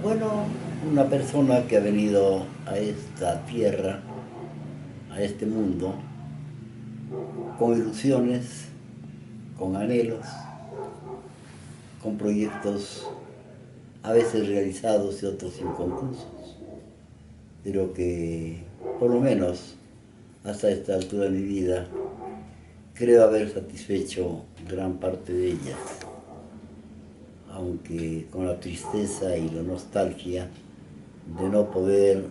Bueno, una persona que ha venido a esta tierra, a este mundo, con ilusiones, con anhelos, con proyectos a veces realizados y otros inconclusos, pero que por lo menos hasta esta altura de mi vida creo haber satisfecho gran parte de ellas, aunque con la tristeza y la nostalgia de no poder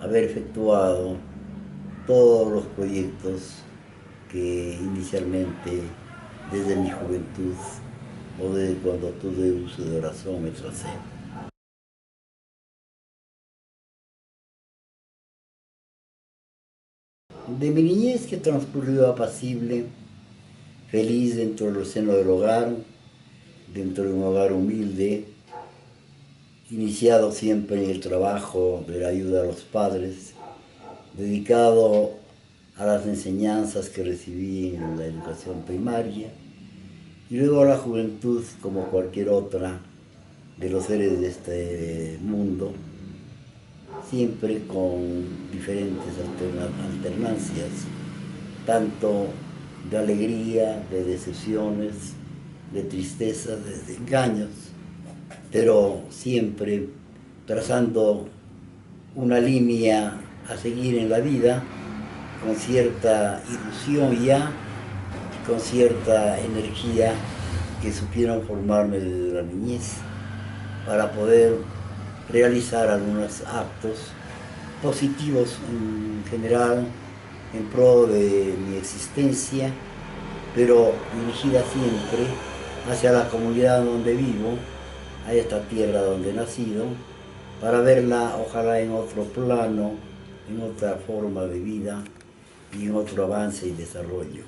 haber efectuado todos los proyectos que inicialmente desde mi juventud o desde cuando tuve uso de razón me tracé. De mi niñez que transcurrió apacible, feliz dentro del seno del hogar, dentro de un hogar humilde, iniciado siempre en el trabajo de la ayuda a los padres, dedicado a las enseñanzas que recibí en la educación primaria, y luego a la juventud como cualquier otra de los seres de este mundo, siempre con diferentes alternancias, tanto de alegría, de decepciones, de tristezas, de engaños, pero siempre trazando una línea a seguir en la vida con cierta ilusión ya, con cierta energía que supieron formarme desde la niñez para poder realizar algunos actos positivos en general en pro de mi existencia, pero dirigida siempre hacia la comunidad donde vivo, a esta tierra donde he nacido, para verla ojalá en otro plano, en otra forma de vida y en otro avance y desarrollo.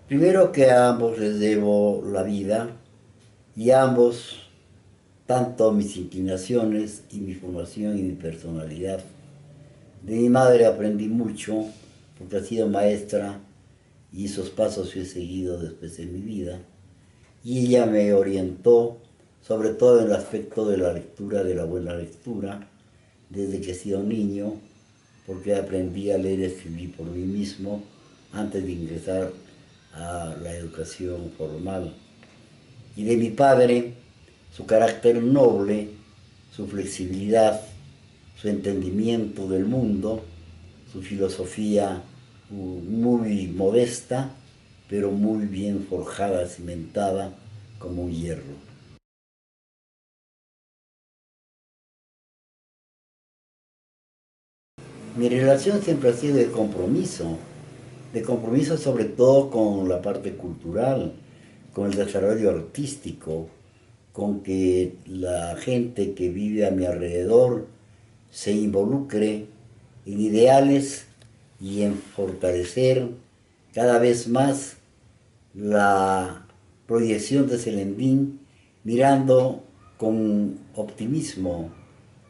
Primero que a ambos les debo la vida y a ambos tanto mis inclinaciones y mi formación y mi personalidad. De mi madre aprendí mucho porque ha sido maestra y esos pasos yo he seguido después en mi vida. Y ella me orientó sobre todo en el aspecto de la lectura, de la buena lectura, desde que he sido niño, porque aprendí a leer y escribir por mí mismo antes de ingresar a la educación formal. Y de mi padre, su carácter noble, su flexibilidad, su entendimiento del mundo, su filosofía muy modesta, pero muy bien forjada, cimentada como un hierro. Mi relación siempre ha sido de compromiso sobre todo con la parte cultural, con el desarrollo artístico, con que la gente que vive a mi alrededor se involucre en ideales y en fortalecer cada vez más la proyección de Selendín, mirando con optimismo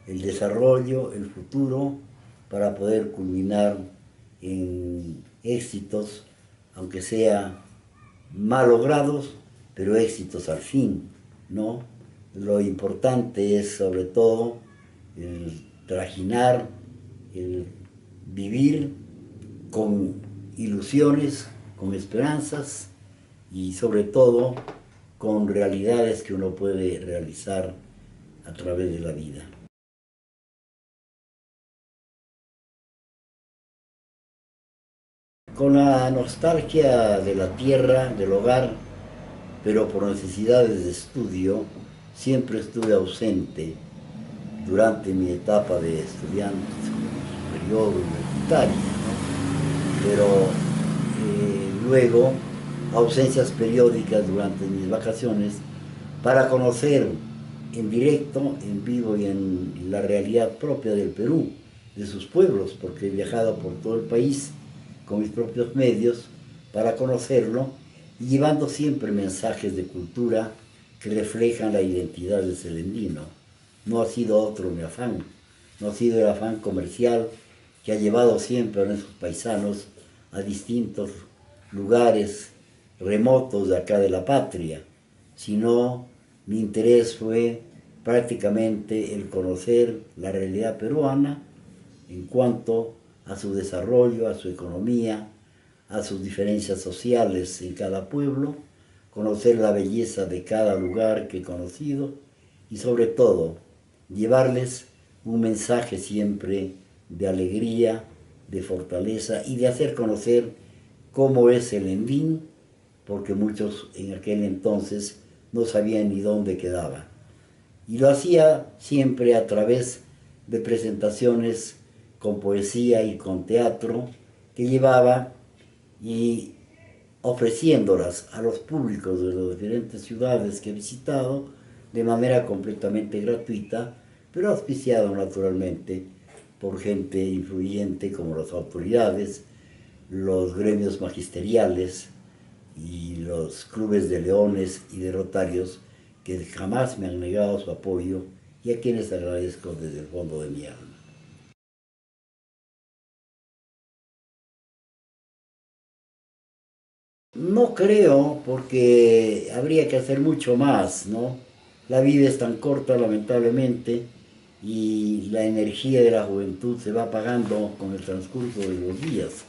el desarrollo, el futuro, para poder culminar en éxitos, aunque sea mal logrados, pero éxitos al fin, ¿no? Lo importante es sobre todo el trajinar, el vivir con ilusiones, con esperanzas y sobre todo con realidades que uno puede realizar a través de la vida. Con la nostalgia de la tierra, del hogar, pero por necesidades de estudio, siempre estuve ausente durante mi etapa de estudiante superior universitaria, ¿no? Pero luego ausencias periódicas durante mis vacaciones para conocer en directo, en vivo y en la realidad propia del Perú, de sus pueblos, porque he viajado por todo el país con mis propios medios para conocerlo y llevando siempre mensajes de cultura que reflejan la identidad del celendino. No ha sido otro mi afán, no ha sido el afán comercial que ha llevado siempre a nuestros paisanos a distintos lugares remotos de acá de la patria, sino mi interés fue prácticamente el conocer la realidad peruana en cuanto a su desarrollo, a su economía, a sus diferencias sociales en cada pueblo, conocer la belleza de cada lugar que he conocido y sobre todo llevarles un mensaje siempre de alegría, de fortaleza y de hacer conocer cómo es el Endín, porque muchos en aquel entonces no sabían ni dónde quedaba. Y lo hacía siempre a través de presentaciones con poesía y con teatro que llevaba y ofreciéndolas a los públicos de las diferentes ciudades que he visitado de manera completamente gratuita, pero auspiciado naturalmente por gente influyente como las autoridades, los gremios magisteriales y los clubes de leones y de rotarios que jamás me han negado su apoyo y a quienes agradezco desde el fondo de mi alma. No creo, porque habría que hacer mucho más, ¿no? La vida es tan corta, lamentablemente, y la energía de la juventud se va apagando con el transcurso de los días.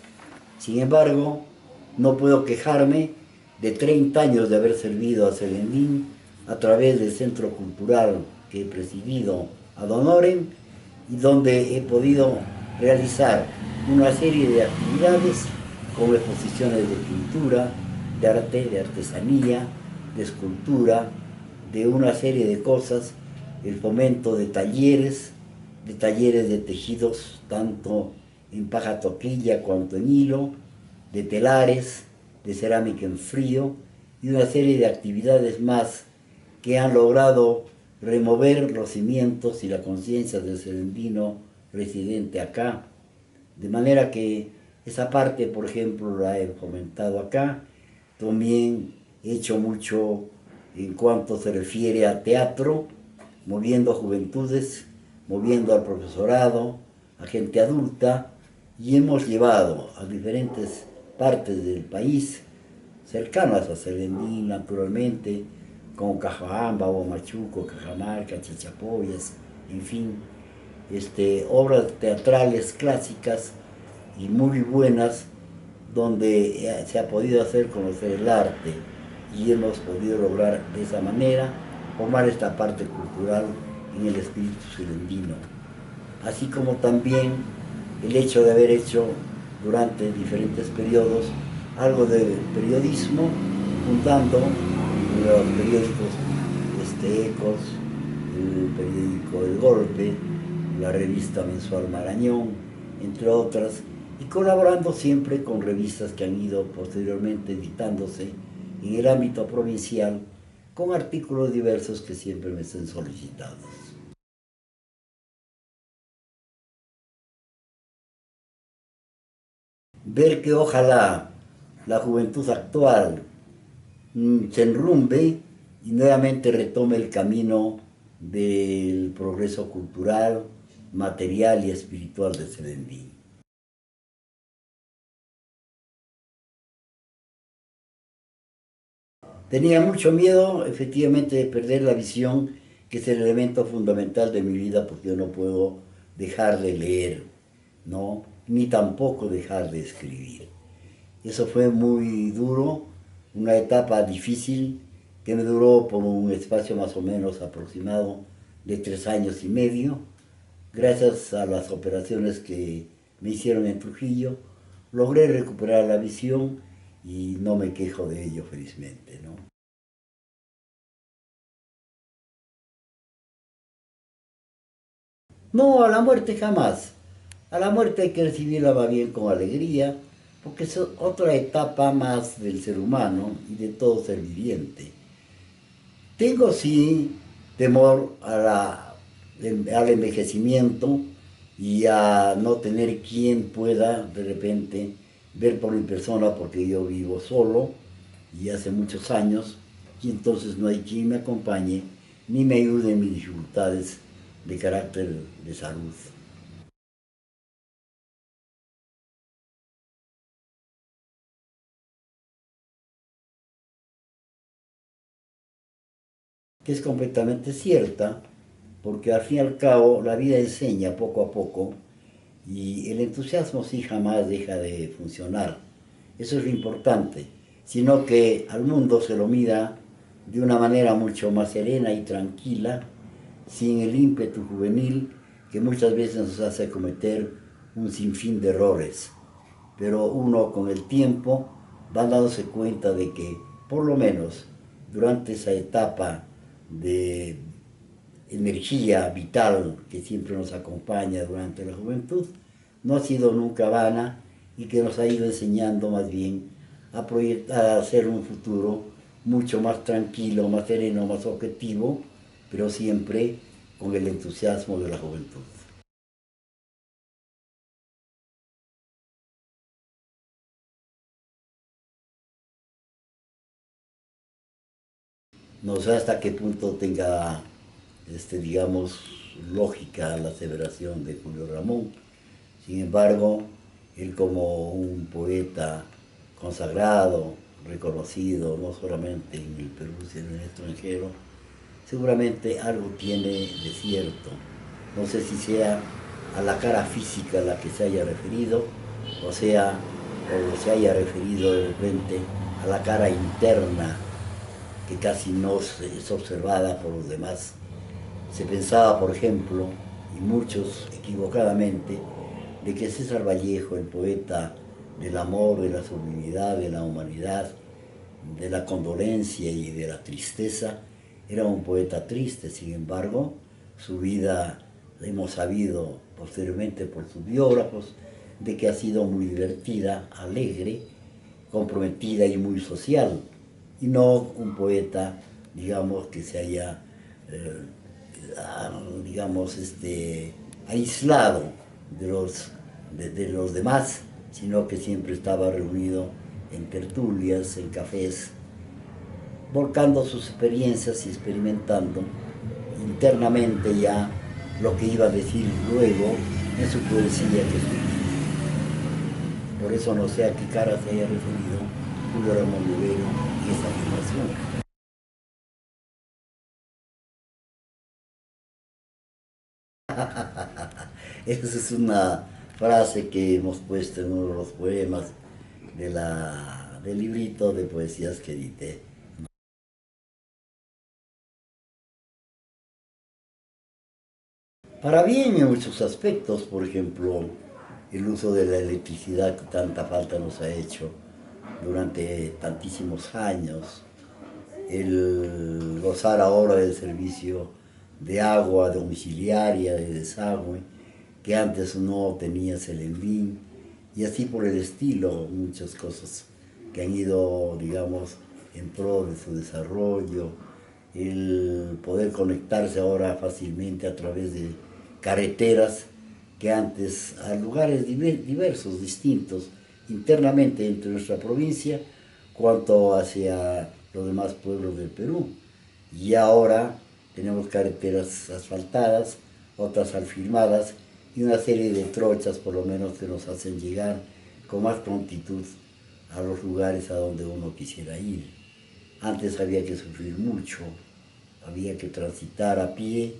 Sin embargo, no puedo quejarme de 30 años de haber servido a Selendín a través del centro cultural que he presidido ad honorem y donde he podido realizar una serie de actividades como exposiciones de pintura, de arte, de artesanía, de escultura, de una serie de cosas, el fomento de talleres de tejidos, tanto en paja toquilla cuanto en hilo, de telares, de cerámica en frío y una serie de actividades más que han logrado remover los cimientos y la conciencia del serendino residente acá. De manera que esa parte, por ejemplo, la he fomentado acá. También he hecho mucho en cuanto se refiere a teatro, moviendo juventudes, moviendo al profesorado, a gente adulta, y hemos llevado a diferentes partes del país, cercanas a Selendín, naturalmente, como Cajamarca, Huamachuco, Cajamarca, Chachapoyas, en fin, obras teatrales clásicas y muy buenas donde se ha podido hacer conocer el arte y hemos podido lograr de esa manera formar esta parte cultural en el espíritu silendino. Así como también el hecho de haber hecho durante diferentes periodos algo de periodismo, fundando los periódicos Ecos, el periódico El Golpe, la revista mensual Marañón, entre otras, y colaborando siempre con revistas que han ido posteriormente editándose en el ámbito provincial con artículos diversos que siempre me estén solicitados. Ver que ojalá la juventud actual se enrumbe y nuevamente retome el camino del progreso cultural, material y espiritual de Selendín. Tenía mucho miedo, efectivamente, de perder la visión, que es el elemento fundamental de mi vida, porque yo no puedo dejar de leer, ¿no? Ni tampoco dejar de escribir. Eso fue muy duro, una etapa difícil que me duró por un espacio más o menos aproximado de 3 años y medio. Gracias a las operaciones que me hicieron en Trujillo, logré recuperar la visión y no me quejo de ello, felizmente, ¿no? No, a la muerte jamás. A la muerte hay que recibirla más bien con alegría, porque es otra etapa más del ser humano y de todo ser viviente. Tengo sí temor al envejecimiento y a no tener quien pueda de repente ver por mi persona, porque yo vivo solo y hace muchos años, y entonces no hay quien me acompañe ni me ayude en mis dificultades de carácter de salud. que es completamente cierta, porque al fin y al cabo la vida enseña poco a poco y el entusiasmo sí jamás deja de funcionar. Eso es lo importante, sino que al mundo se lo mira de una manera mucho más serena y tranquila, sin el ímpetu juvenil que muchas veces nos hace cometer un sinfín de errores. Pero uno con el tiempo va dándose cuenta de que, por lo menos durante esa etapa de energía vital que siempre nos acompaña durante la juventud, no ha sido nunca vana y que nos ha ido enseñando más bien a proyectar, a hacer un futuro mucho más tranquilo, más sereno, más objetivo, pero siempre con el entusiasmo de la juventud. No sé hasta qué punto tenga, digamos, lógica la aseveración de Julio Ramón. Sin embargo, él como un poeta consagrado, reconocido no solamente en el Perú, sino en el extranjero, seguramente algo tiene de cierto. No sé si sea a la cara física a la que se haya referido, o se haya referido de repente a la cara interna que casi no es observada por los demás. Se pensaba, por ejemplo, y muchos equivocadamente, de que César Vallejo, el poeta del amor, de la sublimidad, de la humanidad, de la condolencia y de la tristeza, era un poeta triste. Sin embargo, su vida, hemos sabido posteriormente por sus biógrafos, de que ha sido muy divertida, alegre, comprometida y muy social, y no un poeta, digamos, que se haya, eh, digamos, aislado de los demás, sino que siempre estaba reunido en tertulias, en cafés, volcando sus experiencias y experimentando internamente ya lo que iba a decir luego en su poesía que escribía. Por eso no sé a qué cara se haya referido Julio Ramón Rivero y esa afirmación. Esa es una frase que hemos puesto en uno de los poemas del librito de poesías que edité. Para bien en muchos aspectos, por ejemplo, el uso de la electricidad que tanta falta nos ha hecho durante tantísimos años, el gozar ahora del servicio de agua domiciliaria, de desagüe, que antes no tenía Selendín, y así por el estilo, muchas cosas que han ido, digamos, en pro de su desarrollo, el poder conectarse ahora fácilmente a través de carreteras que antes a lugares diversos, distintos, internamente entre nuestra provincia, cuanto hacia los demás pueblos del Perú. Y ahora tenemos carreteras asfaltadas, otras alfilmadas y una serie de trochas por lo menos que nos hacen llegar con más prontitud a los lugares a donde uno quisiera ir. Antes había que sufrir mucho, había que transitar a pie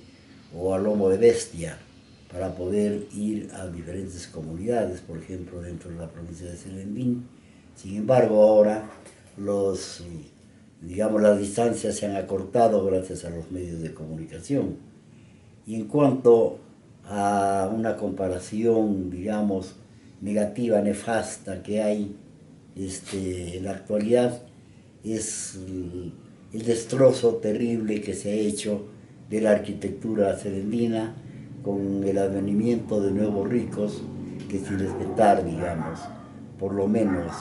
o a lomo de bestia para poder ir a diferentes comunidades, por ejemplo, dentro de la provincia de Selendín. Sin embargo, ahora las distancias se han acortado gracias a los medios de comunicación. Y en cuanto a una comparación, digamos, negativa, nefasta que hay en la actualidad, es el destrozo terrible que se ha hecho de la arquitectura selendina con el advenimiento de nuevos ricos que sin respetar, digamos, por lo menos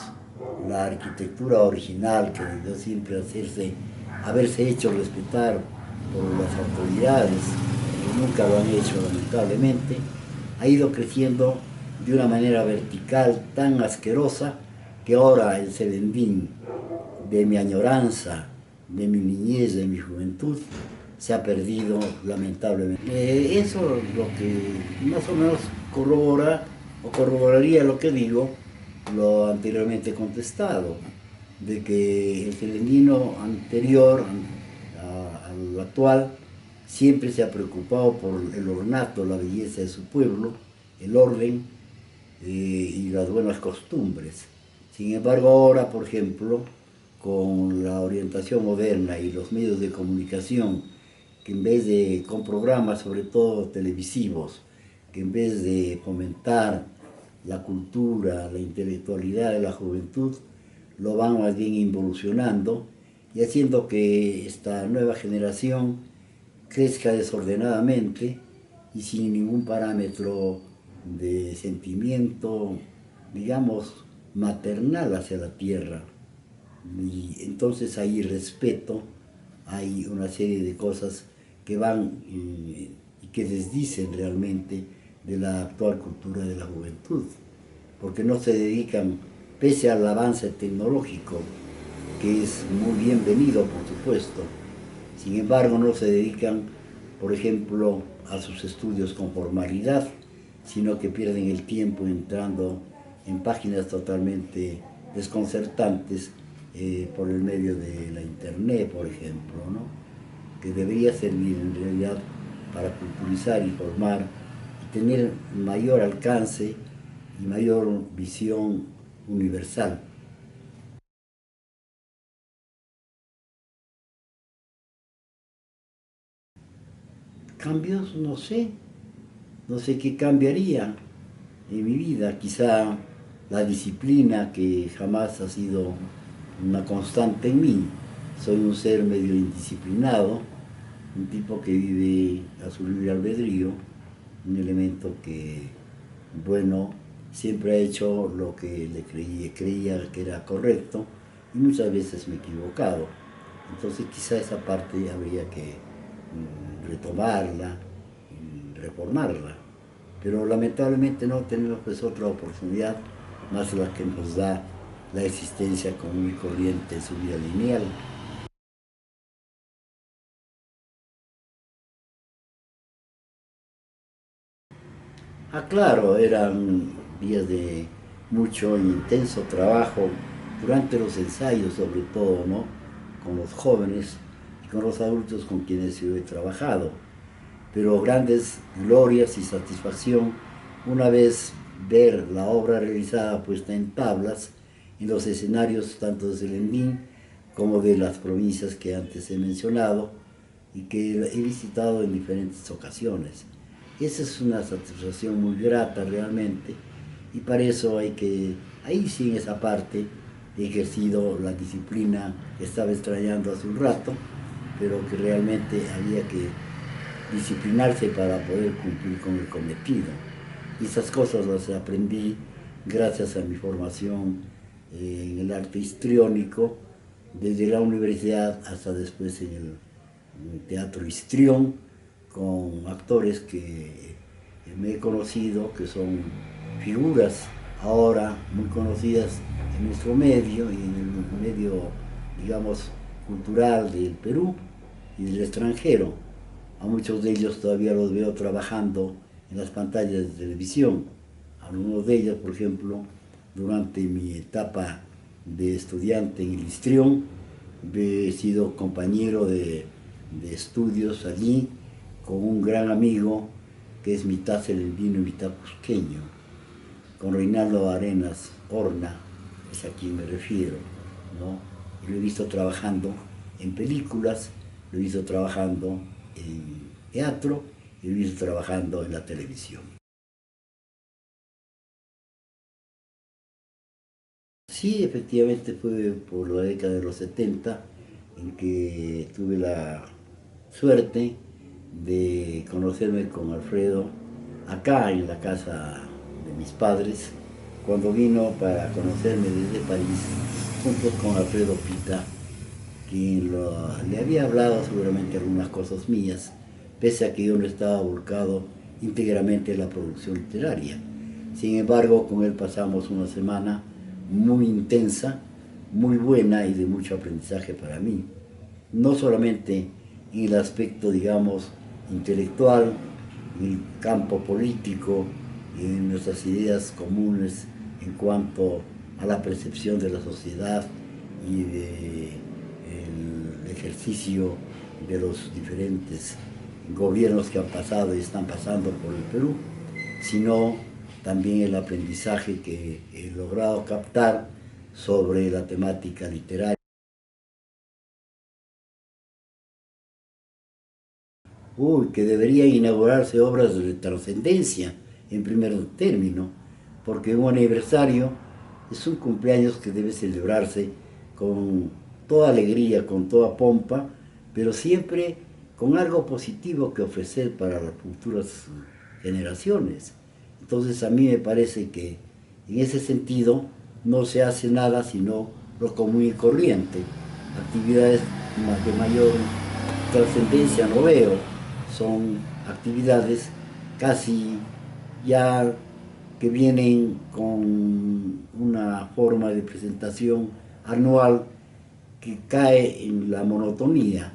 la arquitectura original que debió siempre haberse hecho respetar por las autoridades, que nunca lo han hecho lamentablemente, ha ido creciendo de una manera vertical tan asquerosa que ahora el Selendín de mi añoranza, de mi niñez, de mi juventud, se ha perdido lamentablemente. Eso es lo que más o menos corrobora o corroboraría lo que digo, lo anteriormente contestado, de que el selendino anterior al actual, siempre se ha preocupado por el ornato, la belleza de su pueblo, el orden y las buenas costumbres. Sin embargo, ahora, por ejemplo, con la orientación moderna y los medios de comunicación, que en vez de, con programas sobre todo televisivos, que en vez de fomentar la cultura, la intelectualidad de la juventud, lo van más bien involucionando y haciendo que esta nueva generación crezca desordenadamente y sin ningún parámetro de sentimiento, digamos, maternal hacia la tierra. Y entonces hay respeto, hay una serie de cosas que van y que desdicen realmente de la actual cultura de la juventud, porque no se dedican, pese al avance tecnológico, que es muy bienvenido por supuesto, sin embargo no se dedican, por ejemplo, a sus estudios con formalidad, sino que pierden el tiempo entrando en páginas totalmente desconcertantes por el medio de la internet, por ejemplo, ¿no? Que debería servir en realidad para culturizar y formar y tener mayor alcance y mayor visión universal. Cambios, no sé qué cambiaría en mi vida, quizá la disciplina que jamás ha sido una constante en mí. Soy un ser medio indisciplinado, un tipo que vive a su libre albedrío, un elemento que, bueno, siempre ha hecho lo que creía que era correcto y muchas veces me he equivocado. Entonces quizá esa parte habría que retomarla, reformarla. Pero lamentablemente no tenemos pues otra oportunidad más la que nos da la existencia común y corriente en su vida lineal. Ah, claro, eran días de mucho e intenso trabajo durante los ensayos sobre todo, ¿no? Con los jóvenes y con los adultos con quienes yo he trabajado. Pero grandes glorias y satisfacción una vez ver la obra realizada puesta en tablas en los escenarios tanto de Selendín como de las provincias que antes he mencionado y que he visitado en diferentes ocasiones. Esa es una satisfacción muy grata realmente y para eso hay que, ahí sí en esa parte he ejercido la disciplina que estaba extrañando hace un rato, pero que realmente había que disciplinarse para poder cumplir con el cometido. Y esas cosas las aprendí gracias a mi formación en el arte histriónico, desde la universidad hasta después en el teatro histrión, con actores que me he conocido, que son figuras ahora muy conocidas en nuestro medio y en el medio, digamos, cultural del Perú y del extranjero. A muchos de ellos todavía los veo trabajando en las pantallas de televisión. Algunos de ellos, por ejemplo, durante mi etapa de estudiante en el Histrión, he sido compañero de estudios allí con un gran amigo que es mitad celendino y mitad cusqueño, con Reinaldo Arenas Horna, es a quien me refiero, ¿no? Y lo he visto trabajando en películas, lo he visto trabajando en teatro y lo he visto trabajando en la televisión. Sí, efectivamente fue por la década de los 70 en que tuve la suerte de conocerme con Alfredo acá en la casa de mis padres, cuando vino para conocerme desde París, junto con Alfredo Pita, quien le había hablado seguramente algunas cosas mías, pese a que yo no estaba volcado íntegramente en la producción literaria. Sin embargo, con él pasamos una semana muy intensa, muy buena y de mucho aprendizaje para mí. No solamente en el aspecto, digamos, intelectual, en el campo político, en nuestras ideas comunes en cuanto a la percepción de la sociedad y del ejercicio de los diferentes gobiernos que han pasado y están pasando por el Perú, sino también el aprendizaje que he logrado captar sobre la temática literaria. Que deberían inaugurarse obras de trascendencia en primer término, porque un aniversario es un cumpleaños que debe celebrarse con toda alegría, con toda pompa, pero siempre con algo positivo que ofrecer para las futuras generaciones. Entonces a mí me parece que en ese sentido no se hace nada sino lo común y corriente. Actividades de mayor trascendencia no veo, son actividades casi ya que vienen con una forma de presentación anual que cae en la monotonía.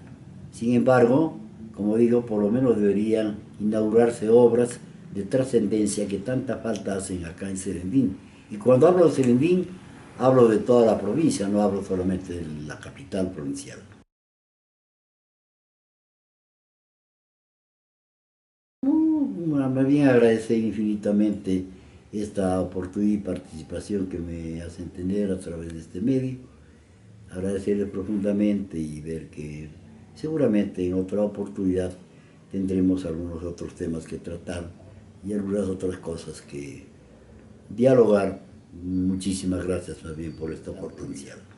Sin embargo, como digo, por lo menos deberían inaugurarse obras de trascendencia que tanta falta hacen acá en Serendín. Y cuando hablo de Serendín, hablo de toda la provincia, no hablo solamente de la capital provincial. Más bien agradecer infinitamente esta oportunidad y participación que me hacen tener a través de este medio. Agradecerles profundamente y ver que seguramente en otra oportunidad tendremos algunos otros temas que tratar y algunas otras cosas que dialogar. Muchísimas gracias más bien por esta oportunidad.